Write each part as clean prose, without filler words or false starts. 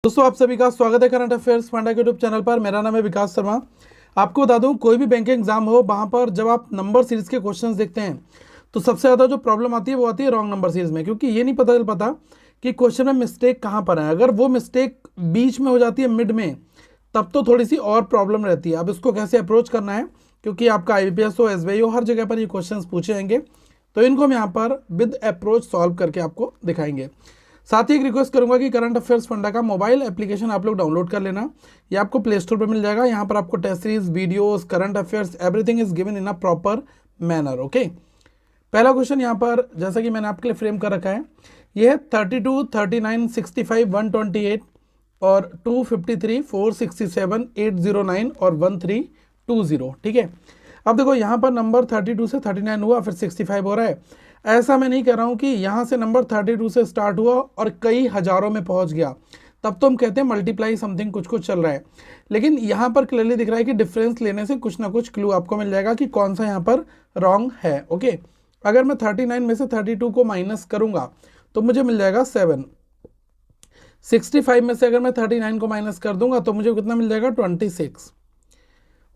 दोस्तों आप सभी का स्वागत है करंट अफेयर्स फंडा के यूट्यूब चैनल पर। मेरा नाम है विकास शर्मा। आपको बता दूं, कोई भी बैंकिंग एग्जाम हो, वहां पर जब आप नंबर सीरीज के क्वेश्चंस देखते हैं तो सबसे ज़्यादा जो प्रॉब्लम आती है वो आती है रॉन्ग नंबर सीरीज में, क्योंकि ये नहीं पता चल पाता कि क्वेश्चन में मिस्टेक कहाँ पर है। अगर वो मिस्टेक बीच में हो जाती है, मिड में, तब तो थोड़ी सी और प्रॉब्लम रहती है। अब इसको कैसे अप्रोच करना है, क्योंकि आपका IBPS हो, SBI हो, हर जगह पर ये क्वेश्चन पूछे जाएंगे, तो इनको हम यहाँ पर विद अप्रोच सॉल्व करके आपको दिखाएंगे। साथ ही एक रिक्वेस्ट करूंगा कि करंट अफेयर्स फंडा का मोबाइल एप्लीकेशन आप लोग डाउनलोड कर लेना। ये आपको प्ले स्टोर पर मिल जाएगा। यहाँ पर आपको test series, videos, current affairs, everything is given in a proper manner. Okay, पहला क्वेश्चन यहाँ पर जैसा कि मैंने आपके लिए फ्रेम कर रखा है, ये है 32, 39, 65, 128 और 253, 467, 809 और 1320। ठीक है, अब देखो यहाँ पर नंबर 32 से 39 हुआ, फिर 65 हो रहा है। ऐसा मैं नहीं कह रहा हूँ कि यहाँ से नंबर 32 से स्टार्ट हुआ और कई हजारों में पहुँच गया, तब तो हम कहते हैं मल्टीप्लाई समथिंग कुछ कुछ चल रहा है। लेकिन यहाँ पर क्लियरली दिख रहा है कि डिफरेंस लेने से कुछ ना कुछ क्लू आपको मिल जाएगा कि कौन सा यहाँ पर रॉन्ग है। ओके, अगर मैं 39 में से 32 को माइनस करूँगा तो मुझे मिल जाएगा 7। 65 में से अगर मैं 39 को माइनस कर दूंगा तो मुझे कितना मिल जाएगा 26।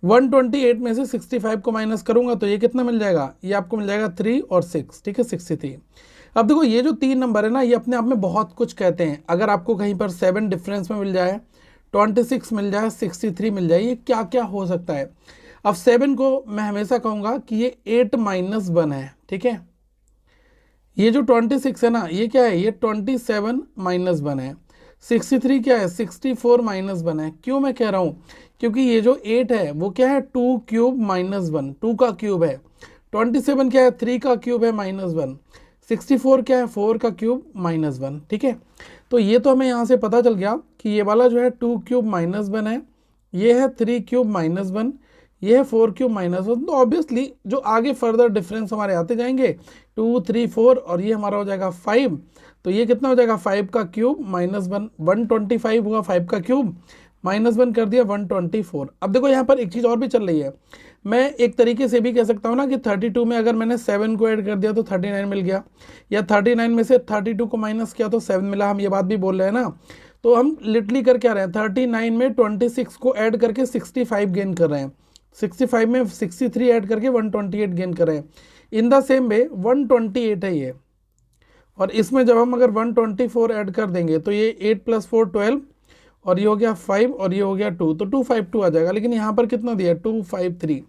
128 में से 65 को माइनस करूंगा तो ये कितना मिल जाएगा, ये आपको मिल जाएगा 3 और 6। ठीक है, 63। अब देखो ये जो 3 नंबर है ना, ये अपने आप में बहुत कुछ कहते हैं। अगर आपको कहीं पर 7 डिफरेंस में मिल जाए, 26 मिल जाए, 63 मिल जाए, ये क्या क्या हो सकता है। अब 7 को मैं हमेशा कहूँगा कि ये 8 माइनस 1 है। ठीक है, ये जो 26 है ना, ये क्या है, ये 27 माइनस 1 है। 63 क्या है, 64 माइनस 1 है। क्यों मैं कह रहा हूँ, क्योंकि ये जो 8 है वो क्या है, 2 क्यूब माइनस 1, 2 का क्यूब है। 27 क्या है, 3 का क्यूब है माइनस 1। 64 क्या है, 4 का क्यूब माइनस 1। ठीक है, तो ये तो हमें यहाँ से पता चल गया कि ये वाला जो है 2 क्यूब माइनस 1 है, ये है 3 क्यूब माइनस 1, ये है 4 क्यूब माइनस 1। तो ऑब्वियसली जो आगे फर्दर डिफरेंस हमारे आते जाएंगे, 2, 3, 4 और ये हमारा हो जाएगा 5। तो ये कितना हो जाएगा, 5 का क्यूब माइनस 1, 125 हुआ, 5 का क्यूब माइनस 1 कर दिया 124। अब देखो यहाँ पर एक चीज़ और भी चल रही है। मैं एक तरीके से भी कह सकता हूँ ना कि 32 में अगर मैंने 7 को ऐड कर दिया तो 39 मिल गया, या 39 में से 32 को माइनस किया तो 7 मिला। हम ये बात भी बोल रहे हैं ना, तो हम लिटरली कर क्या रहे हैं, 39 में 26 को ऐड करके 65 गेन कर रहे हैं, 65 में 63 ऐड करके 128 गेन कर रहे हैं। इन द सेम वे 128 है ये, और इसमें जब हम अगर 124 ऐड कर देंगे तो ये 8 + 4 12, और ये हो गया 5 और ये हो गया 2, तो 252 आ जाएगा। लेकिन यहाँ पर कितना दिया, 253।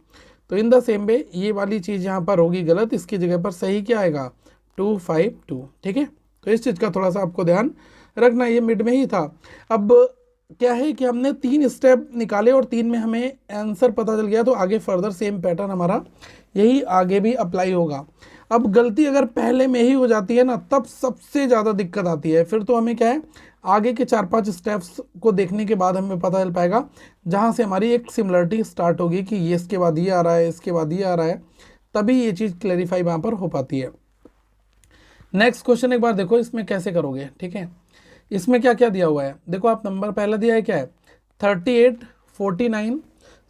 तो इन द सेम वे ये वाली चीज़ यहाँ पर होगी गलत, इसकी जगह पर सही क्या आएगा, 252। ठीक है, तो इस चीज़ का थोड़ा सा आपको ध्यान रखना, ये मिड में ही था। अब क्या है कि हमने 3 स्टेप निकाले और 3 में हमें आंसर पता चल गया, तो आगे फर्दर सेम पैटर्न हमारा यही आगे भी अप्लाई होगा। अब गलती अगर पहले में ही हो जाती है ना, तब सबसे ज़्यादा दिक्कत आती है। फिर तो हमें क्या है, आगे के 4-5 स्टेप्स को देखने के बाद हमें पता चल पाएगा, जहाँ से हमारी एक सिमिलरिटी स्टार्ट होगी कि ये इसके बाद ये आ रहा है, इसके बाद ये आ रहा है, तभी ये चीज़ क्लैरिफाई वहाँ पर हो पाती है। नेक्स्ट क्वेश्चन एक बार देखो इसमें कैसे करोगे। ठीक है, इसमें क्या क्या दिया हुआ है, देखो आप नंबर पहला दिया है क्या है, 38, 49,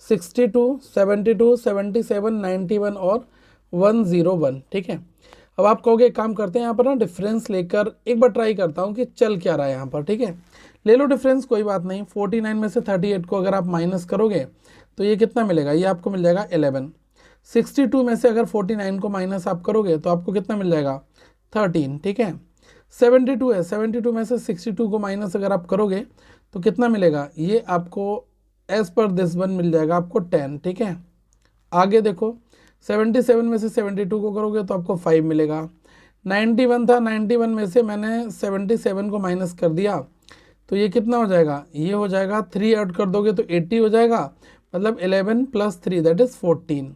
62, 72, 77, 91 और 101। ठीक है, अब आप कहोगे एक काम करते हैं, यहाँ पर ना डिफरेंस लेकर एक बार ट्राई करता हूँ कि चल क्या रहा है यहाँ पर। ठीक है, ले लो डिफरेंस, कोई बात नहीं। 49 में से 38 को अगर आप माइनस करोगे तो ये कितना मिलेगा, ये आपको मिल जाएगा 11। 62 में से अगर 49 को माइनस आप करोगे तो आपको कितना मिल जाएगा, 13। ठीक है, 72 है, 72 में से 62 को माइनस अगर आप करोगे तो कितना मिलेगा, ये आपको एज पर दिस वन मिल जाएगा आपको 10। ठीक है, आगे देखो 77 में से 72 को करोगे तो आपको 5 मिलेगा। 91 था, 91 में से मैंने 77 को माइनस कर दिया तो ये कितना हो जाएगा, ये हो जाएगा 3 ऐड कर दोगे तो 80 हो जाएगा, मतलब 11 + 3 दैट इज़ 14।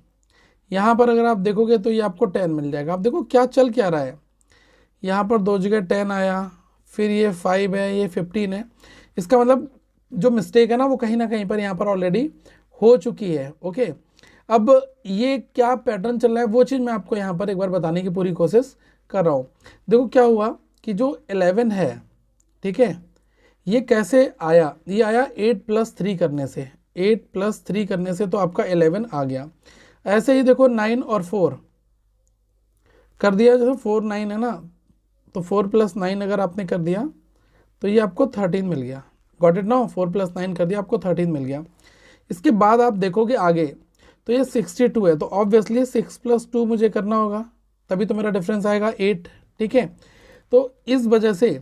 यहाँ पर अगर आप देखोगे तो ये आपको 10 मिल जाएगा। आप देखो क्या चल क्या रहा है, यहाँ पर 2 जगह 10 आया, फिर ये 5 है, ये 15 है। इसका मतलब जो मिस्टेक है ना वो कहीं ना कहीं पर यहाँ पर ऑलरेडी हो चुकी है। ओके, अब ये क्या पैटर्न चल रहा है वो चीज़ मैं आपको यहाँ पर एक बार बताने की पूरी कोशिश कर रहा हूँ। देखो क्या हुआ कि जो 11 है, ठीक है, ये कैसे आया, ये आया 8 + 3 करने से, 8 + 3 करने से तो आपका 11 आ गया। ऐसे ही देखो 9 और 4 कर दिया, जैसे 4 9 है ना, तो 4 + 9 अगर आपने कर दिया तो ये आपको 13 मिल गया। गॉट इट नाउ, 4 + 9 कर दिया, आपको 13 मिल गया। इसके बाद आप देखोगे आगे तो ये 62 है, तो ऑब्वियसली 6 + 2 मुझे करना होगा, तभी तो मेरा डिफरेंस आएगा 8। ठीक है, तो इस वजह से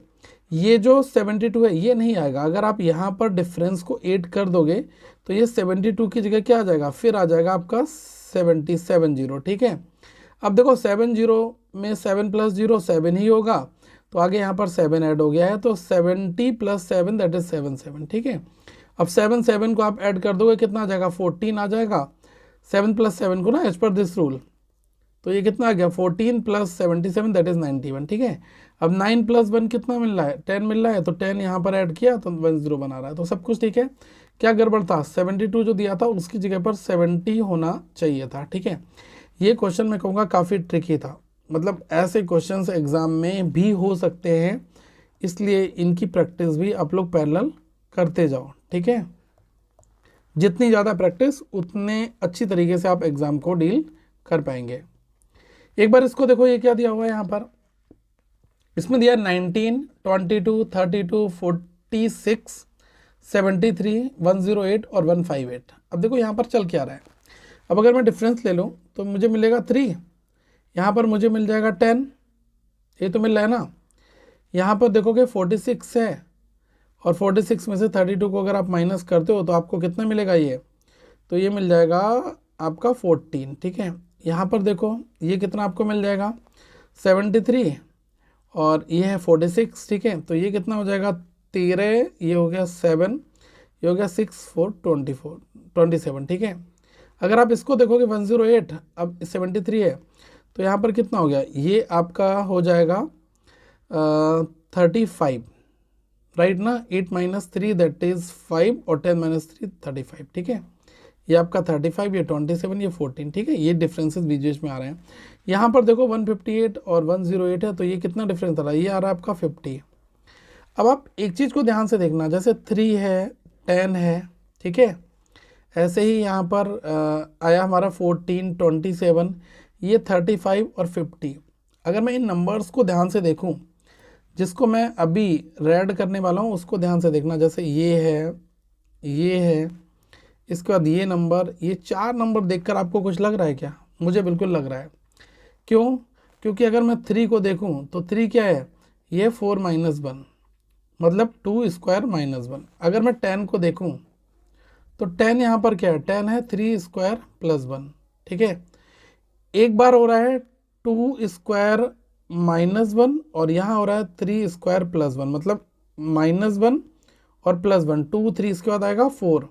ये जो 72 है ये नहीं आएगा। अगर आप यहाँ पर डिफरेंस को 8 कर दोगे तो ये 72 की जगह क्या आ जाएगा, फिर आ जाएगा आपका 70। ठीक है, अब देखो 70 में 7 + 0 7 ही होगा, तो आगे यहाँ पर 7 ऐड हो गया है, तो 70 + 7 दैट इज 77। ठीक है, अब 7 को आप ऐड कर दोगे कितना आ जाएगा, 14 आ जाएगा। 7 + 7 को ना एज पर दिस रूल, तो ये कितना आ गया, 14 + 77 दैट इज 91। ठीक है, अब 9 + 1 कितना मिल रहा है, 10 मिल रहा है, तो 10 यहाँ पर ऐड किया तो 10 बना रहा है, तो सब कुछ ठीक है। क्या गड़बड़ था, 72 जो दिया था उसकी जगह पर 70 होना चाहिए था। ठीक है, ये क्वेश्चन मैं कहूँगा काफ़ी ट्रिकी था, मतलब ऐसे क्वेश्चंस एग्ज़ाम में भी हो सकते हैं, इसलिए इनकी प्रैक्टिस भी आप लोग पैरेलल करते जाओ। ठीक है, जितनी ज़्यादा प्रैक्टिस उतने अच्छी तरीके से आप एग्ज़ाम को डील कर पाएंगे। एक बार इसको देखो, ये क्या दिया हुआ है यहाँ पर, इसमें दिया 19, 22, 32, 46, 73, 108 और 158। अब देखो यहाँ पर चल क्या रहा है, अब अगर मैं डिफरेंस ले लूँ तो मुझे मिलेगा 3, यहाँ पर मुझे मिल जाएगा 10, ये तो मिल रहा है ना। यहाँ पर देखोगे 46 है, और 46 में से 32 को अगर आप माइनस करते हो तो आपको कितना मिलेगा, ये तो ये मिल जाएगा आपका 14। ठीक है, यहाँ पर देखो ये कितना आपको मिल जाएगा, 73, और ये है 46। ठीक है, तो ये कितना हो जाएगा, 13, ये हो गया 7, ये हो गया 6, 4, 24, 27। ठीक है, अगर आप इसको देखोगे 108, अब 73 है, तो यहाँ पर कितना हो गया, ये आपका हो जाएगा 35, राइट ना। 8 - 3 दैट इज़ 5, और 10 - 3 35। ठीक है, ये आपका 35, ये 27, ये 14। ठीक है, ये डिफरेंसेस बीच बीच में आ रहे हैं। यहाँ पर देखो 158 और 108 है, तो ये कितना डिफरेंस आ रहा है, ये आ रहा है आपका 50। अब आप एक चीज़ को ध्यान से देखना, जैसे 3 है, 10 है, ठीक है, ऐसे ही यहाँ पर आया हमारा 14, 27, ये 35 और 50। अगर मैं इन नंबर्स को ध्यान से देखूँ, जिसको मैं अभी रेड करने वाला हूँ उसको ध्यान से देखना, जैसे ये है, इसके बाद ये नंबर, ये 4 नंबर देखकर आपको कुछ लग रहा है क्या, मुझे बिल्कुल लग रहा है। क्यों, क्योंकि अगर मैं 3 को देखूं तो 3 क्या है, ये 4 - 1 मतलब 2² - 1। अगर मैं 10 को देखूं तो 10 यहाँ पर क्या है, 10 है 3² + 1। ठीक है, एक बार हो रहा है 2² - 1 और यहाँ हो रहा है 3² + 1, मतलब -1 और +1, 2 3 इसके बाद आएगा 4,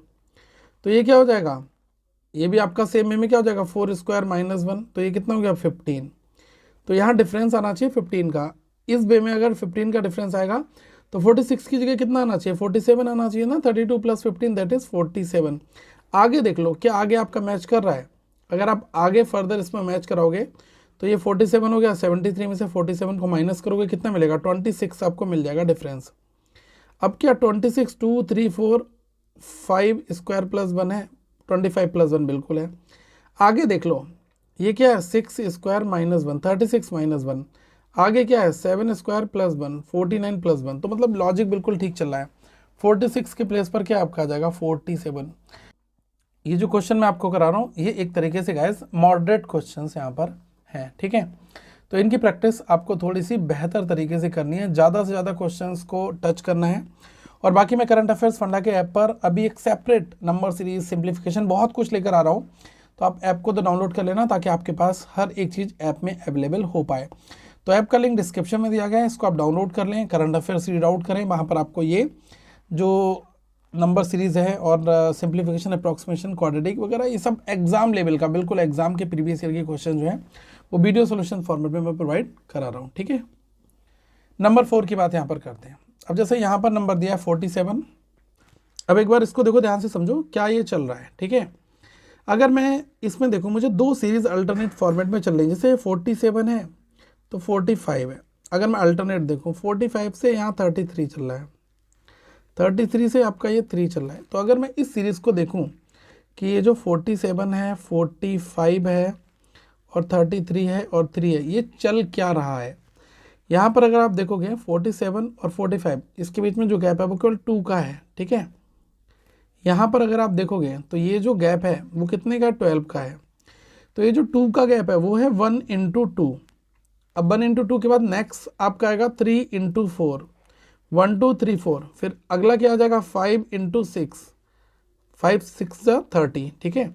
तो ये क्या हो जाएगा, ये भी आपका सेम में क्या हो जाएगा, 4² - 1, तो ये कितना हो गया 15। तो यहाँ डिफरेंस आना चाहिए 15 का। इस वे में अगर 15 का डिफरेंस आएगा तो 46 की जगह कितना आना चाहिए, 47 आना चाहिए ना। 32 + 15 दैट इज 47। आगे देख लो क्या आगे आपका मैच कर रहा है, अगर आप आगे फर्दर इसमें मैच कराओगे तो ये 47 हो गया, 73 में से 47 को माइनस करोगे कितना मिलेगा, 26 आपको मिल जाएगा डिफरेंस। अब क्या 26, 2, 3, 4, 5² + 1 है, 25 + 1 बिल्कुल है। आगे देख लो ये क्या है, 6² - 1, 36 - 1, आगे क्या है 7² + 1, 49 + 1, तो मतलब लॉजिक बिल्कुल ठीक चल रहा है। 46 के प्लेस पर क्या आपका आ जाएगा 47। ये जो क्वेश्चन मैं आपको करा रहा हूँ ये एक तरीके से गाइस मॉडरेट क्वेश्चंस यहाँ पर हैं। ठीक है, तो इनकी प्रैक्टिस आपको थोड़ी सी बेहतर तरीके से करनी है, ज़्यादा से ज़्यादा क्वेश्चंस को टच करना है। और बाकी मैं करंट अफेयर्स फंडा के ऐप पर अभी एक सेपरेट नंबर सीरीज, सिंप्लीफिकेशन, बहुत कुछ लेकर आ रहा हूँ, तो आप ऐप को तो डाउनलोड कर लेना ताकि आपके पास हर एक चीज़ ऐप में अवेलेबल हो पाए। तो ऐप का लिंक डिस्क्रिप्शन में दिया गया है, इसको आप डाउनलोड कर लें, करंट अफेयर्स रीड आउट करें, वहाँ पर आपको ये जो नंबर सीरीज़ है और सिंप्लीफिकेशन, अप्रॉक्सीमेशन, क्वाड्रेटिक वगैरह ये सब एग्जाम लेवल का, बिल्कुल एग्जाम के प्रीवियस ईयर के क्वेश्चन जो है वो वीडियो सोल्यूशन फॉर्मेट में मैं प्रोवाइड करा रहा हूँ। ठीक है, नंबर 4 की बात यहाँ पर करते हैं। अब जैसे यहाँ पर नंबर दिया है 47, अब एक बार इसको देखो ध्यान से समझो क्या ये चल रहा है। ठीक है, अगर मैं इसमें देखूँ मुझे 2 सीरीज़ अल्टरनेट फॉर्मेट में चल रही है, जैसे 47 है तो 45 है, अगर मैं अल्टरनेट देखूँ 45 से यहाँ 33 चल रहा है, 33 से आपका ये 3 चल रहा है। तो अगर मैं इस सीरीज़ को देखूं कि ये जो 47 है, 45 है और 33 है और 3 है, ये चल क्या रहा है, यहाँ पर अगर आप देखोगे 47 और 45 इसके बीच में जो गैप है वो केवल 2 का है, ठीक है। यहाँ पर अगर आप देखोगे तो ये जो गैप है वो कितने का है, 12 का है। तो ये जो 2 का गैप है वो है 1 × 2। अब 1 × 2 के बाद नेक्स्ट आपका आएगा 3 × 4, 1 2 3 4। फिर अगला क्या आ जाएगा 5 × 6, 5 6 30, ठीक है।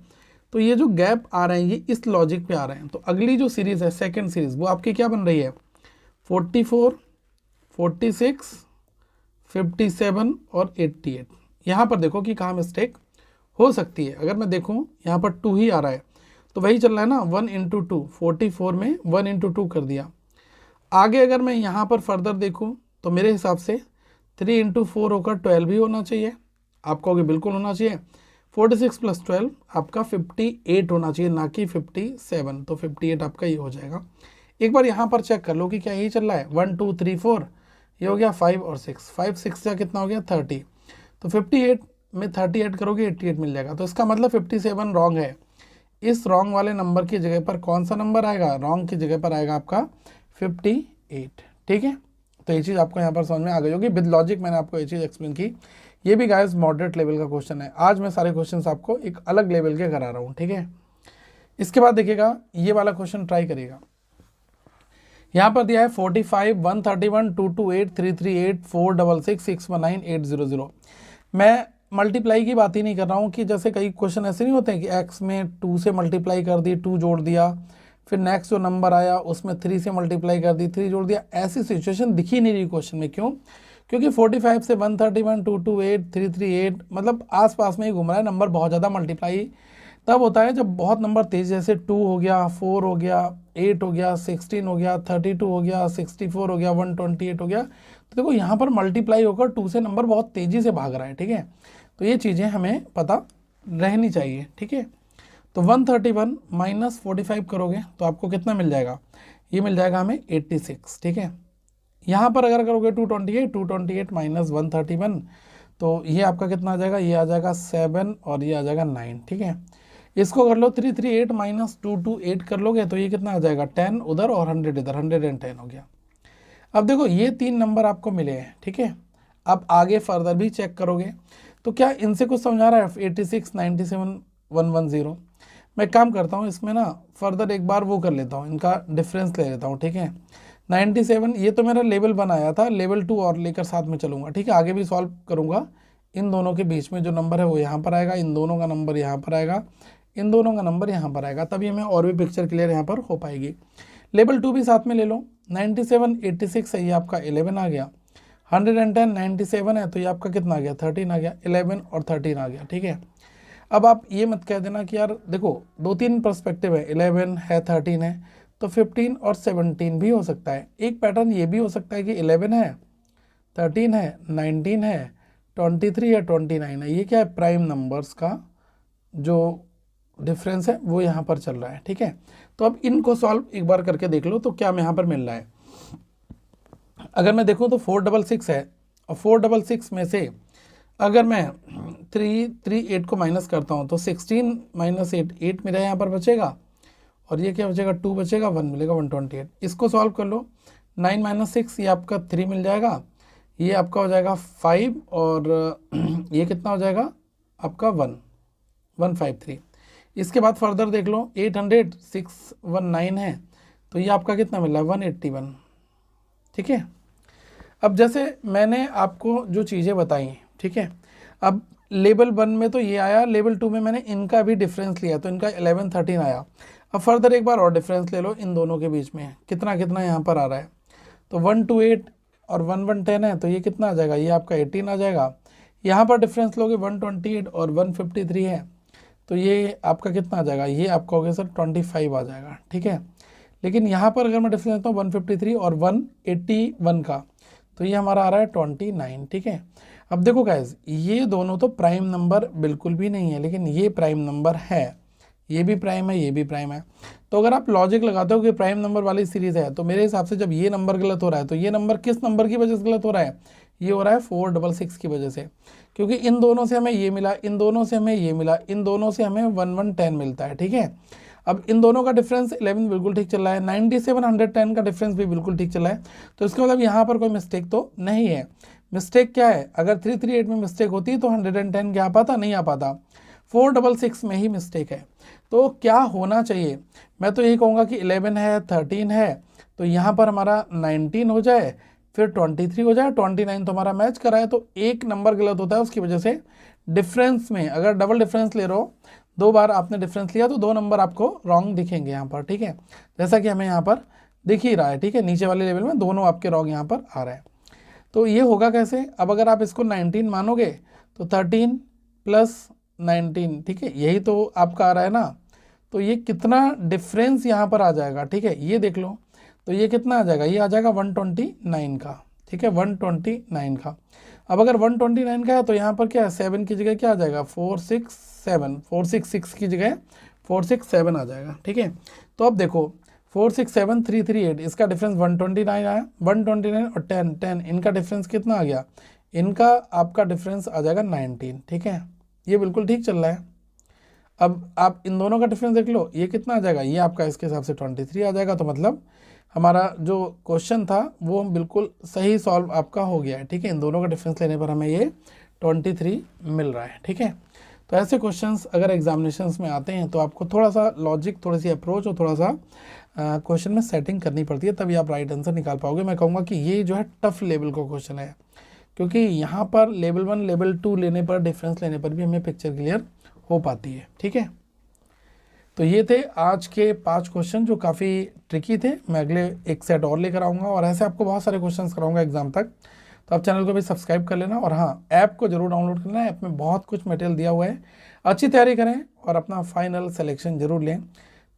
तो ये जो गैप आ रहे हैं ये इस लॉजिक पे आ रहे हैं। तो अगली जो सीरीज़ है सेकंड सीरीज़ वो आपकी क्या बन रही है, 44, 46, 57 और 88। यहाँ पर देखो कि कहाँ मिस्टेक हो सकती है। अगर मैं देखूँ यहाँ पर 2 ही आ रहा है तो वही चल रहा है ना, 1 × 2, 44 में 1 × 2 कर दिया। आगे अगर मैं यहाँ पर फर्दर देखूँ तो मेरे हिसाब से 3 × 4 होकर 12 ही होना चाहिए। आप कहोगे बिल्कुल होना चाहिए। 46 + 12 आपका 58 होना चाहिए, ना कि 57। तो 58 आपका ये हो जाएगा। एक बार यहाँ पर चेक कर लो कि क्या यही चल रहा है, 1 2 3 4 ये हो गया 5 और 6, 5 6 का कितना हो गया 30। तो 58 में 30 ऐड करोगे 88 मिल जाएगा। तो इसका मतलब 57 रॉन्ग है। इस रॉन्ग वाले नंबर की जगह पर कौन सा नंबर आएगा, रॉन्ग की जगह पर आएगा आपका 58, ठीक है। तो ये चीज़ आपको यहाँ पर समझ में आ गई होगी। विद लॉजिक मैंने आपको ये चीज़ एक्सप्लेन की। ये भी गाइस मॉडरेट लेवल का क्वेश्चन है। आज मैं सारे क्वेश्चंस आपको एक अलग लेवल के करा रहा हूँ, ठीक है। इसके बाद देखिएगा ये वाला क्वेश्चन ट्राई करिएगा। यहाँ पर दिया है 45 131 228 338 466 619 800। मैं मल्टीप्लाई की बात ही नहीं कर रहा हूँ कि जैसे कई क्वेश्चन ऐसे नहीं होते हैं कि x में 2 से मल्टीप्लाई कर दी, 2 जोड़ दिया, फिर नेक्स्ट जो नंबर आया उसमें 3 से मल्टीप्लाई कर दी, 3 जोड़ दिया। ऐसी सिचुएशन दिखी नहीं रही क्वेश्चन में। क्यों? क्योंकि 45 से 131 228 338 मतलब आसपास में ही घूम रहा है। नंबर बहुत ज़्यादा मल्टीप्लाई तब होता है जब बहुत नंबर तेज, जैसे 2 हो गया, 4 हो गया, 8 हो गया, 16 हो गया, 32 हो गया, 64 हो गया, 128 हो गया। तो देखो यहाँ पर मल्टीप्लाई होकर 2 से नंबर बहुत तेज़ी से भाग रहा है, ठीक है। तो ये चीज़ें हमें पता रहनी चाहिए, ठीक है। तो 131 - 45 करोगे तो आपको कितना मिल जाएगा, ये मिल जाएगा हमें 86, ठीक है। यहाँ पर अगर करोगे 228 - 131 तो ये आपका कितना आ जाएगा, ये आ जाएगा 7 और ये आ जाएगा 9, ठीक है। इसको कर लो 338 - 228 कर लोगे तो ये कितना आ जाएगा 10 उधर और 100 इधर, 110 हो गया। अब देखो ये 3 नंबर आपको मिले हैं, ठीक है। अब आगे फर्दर भी चेक करोगे तो क्या इनसे कुछ समझा रहा है, 86 97 110। मैं काम करता हूँ इसमें ना फर्दर एक बार वो कर लेता हूँ, इनका डिफरेंस ले लेता हूँ, ठीक है। 97 ये तो मेरा लेवल बनाया था, लेवल 2 और लेकर साथ में चलूँगा, ठीक है। आगे भी सॉल्व करूँगा। इन दोनों के बीच में जो नंबर है वो यहाँ पर आएगा, इन दोनों का नंबर यहाँ पर आएगा, इन दोनों का नंबर यहाँ पर आएगा, तभी हमें और भी पिक्चर क्लियर यहाँ पर हो पाएगी। लेवल 2 भी साथ में ले लो। 97 86 है, ये आपका 11 आ गया। 110 97 है तो ये आपका कितना आ गया 13 आ गया। 11 और 13 आ गया, ठीक है। अब आप ये मत कह देना कि यार देखो 2-3 पर्सपेक्टिव है, 11 है 13 है तो 15 और 17 भी हो सकता है। एक पैटर्न ये भी हो सकता है कि 11 है 13 है 19 है 23 है 29 है। ये क्या है, प्राइम नंबर्स का जो डिफरेंस है वो यहाँ पर चल रहा है, ठीक है। तो अब इनको सॉल्व एक बार करके देख लो तो क्या यहाँ पर मिल रहा है। अगर मैं देखूँ तो 466 है और 466 में से अगर मैं 338 को माइनस करता हूँ तो 16 - 8 8 मेरा यहाँ पर बचेगा और ये क्या बचेगा 2 बचेगा, 1 मिलेगा 128। इसको सॉल्व कर लो। 9 - 6 ये आपका 3 मिल जाएगा, ये आपका हो जाएगा 5 और ये कितना हो जाएगा आपका 153। इसके बाद फर्दर देख लो 800 619 है तो ये आपका कितना मिल रहा है 181, ठीक है। अब जैसे मैंने आपको जो चीज़ें बताई, ठीक है। अब लेवल 1 में तो ये आया, लेवल 2 में मैंने इनका भी डिफरेंस लिया तो इनका 11 13 आया। अब फर्दर एक बार और डिफरेंस ले लो इन दोनों के बीच में कितना कितना यहाँ पर आ रहा है। तो 128 और 110 है तो ये कितना आ जाएगा, ये आपका 18 आ जाएगा। यहाँ पर डिफरेंस लोगे 128 और 153 है तो ये आपका कितना आ जाएगा, ये आपका हो गया सर 25 आ जाएगा, ठीक है। लेकिन यहाँ पर अगर मैं डिफरेंस लेता हूँ 153 और 181 का तो ये हमारा आ रहा है 29, ठीक है। अब देखो गाइज ये दोनों तो प्राइम नंबर बिल्कुल भी नहीं है, लेकिन ये प्राइम नंबर है, ये भी प्राइम है, ये भी प्राइम है। तो अगर आप लॉजिक लगाते हो कि प्राइम नंबर वाली सीरीज़ है तो मेरे हिसाब से जब ये नंबर गलत हो रहा है तो ये नंबर किस नंबर की वजह से गलत हो रहा है, ये हो रहा है 466 की वजह से। क्योंकि इन दोनों से हमें ये मिला, इन दोनों से हमें ये मिला, इन दोनों से हमें 1110 मिलता है, ठीक है। अब इन दोनों का डिफरेंस 11 बिल्कुल ठीक चल रहा है, 97 110 का डिफरेंस भी बिल्कुल ठीक चल रहा है। तो इसका मतलब यहाँ पर कोई मिस्टेक तो नहीं है। मिस्टेक क्या है, अगर 338 में मिस्टेक होती तो 110 क्या आ पाता, नहीं आ पाता। 466 में ही मिस्टेक है। तो क्या होना चाहिए, मैं तो यही कहूँगा कि 11 है, 13 है, तो यहाँ पर हमारा 19 हो जाए, फिर 23 हो जाए, 29 तो हमारा मैच कराए। तो एक नंबर गलत होता है, उसकी वजह से डिफरेंस में अगर डबल डिफरेंस ले रहे हो, 2 बार आपने डिफरेंस लिया तो 2 नंबर आपको रॉन्ग दिखेंगे यहाँ पर, ठीक है, जैसा कि हमें यहाँ पर दिख ही रहा है, ठीक है, नीचे वाले लेवल में दोनों आपके रॉन्ग यहाँ पर आ रहे हैं। तो ये होगा कैसे, अब अगर आप इसको 19 मानोगे तो 13 प्लस 19, ठीक है, यही तो आपका आ रहा है ना। तो ये कितना डिफरेंस यहाँ पर आ जाएगा, ठीक है, ये देख लो। तो ये कितना आ जाएगा, ये आ जाएगा 129 का, ठीक है, 129 का। अब अगर 129 का है तो यहाँ पर क्या है, 7 की जगह क्या आ जाएगा, 466 की जगह 467 आ जाएगा, ठीक है। तो अब देखो 467 338 इसका डिफरेंस 129 आया, 129 और 10 इनका डिफरेंस कितना आ गया, इनका आपका डिफरेंस आ जाएगा 19, ठीक है, ये बिल्कुल ठीक चल रहा है। अब आप इन दोनों का डिफरेंस देख लो, ये कितना आ जाएगा, ये आपका इसके हिसाब से 23 आ जाएगा। तो मतलब हमारा जो क्वेश्चन था वो बिल्कुल सही सॉल्व आपका हो गया है, ठीक है, इन दोनों का डिफरेंस लेने पर हमें ये 23 मिल रहा है, ठीक है। तो ऐसे क्वेश्चंस अगर एग्जामिनेशंस में आते हैं तो आपको थोड़ा सा लॉजिक, थोड़ी सी अप्रोच और थोड़ा सा क्वेश्चन में सेटिंग करनी पड़ती है, तभी आप राइट आंसर निकाल पाओगे। मैं कहूँगा कि ये जो है टफ लेवल का क्वेश्चन है, क्योंकि यहाँ पर लेवल 1 लेवल 2 लेने पर, डिफरेंस लेने पर भी हमें पिक्चर क्लियर हो पाती है, ठीक है। तो ये थे आज के 5 क्वेश्चन जो काफ़ी ट्रिकी थे। मैं अगले एक सेट और लेकर आऊँगा और ऐसे आपको बहुत सारे क्वेश्चंस कराऊंगा एग्जाम तक। तो आप चैनल को भी सब्सक्राइब कर लेना और हाँ, ऐप को जरूर डाउनलोड करना है, ऐप में बहुत कुछ मटेरियल दिया हुआ है। अच्छी तैयारी करें और अपना फाइनल सिलेक्शन जरूर लें।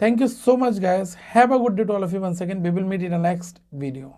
Thank you so much guys, have a good day to all of you. Once again we will meet in the next video.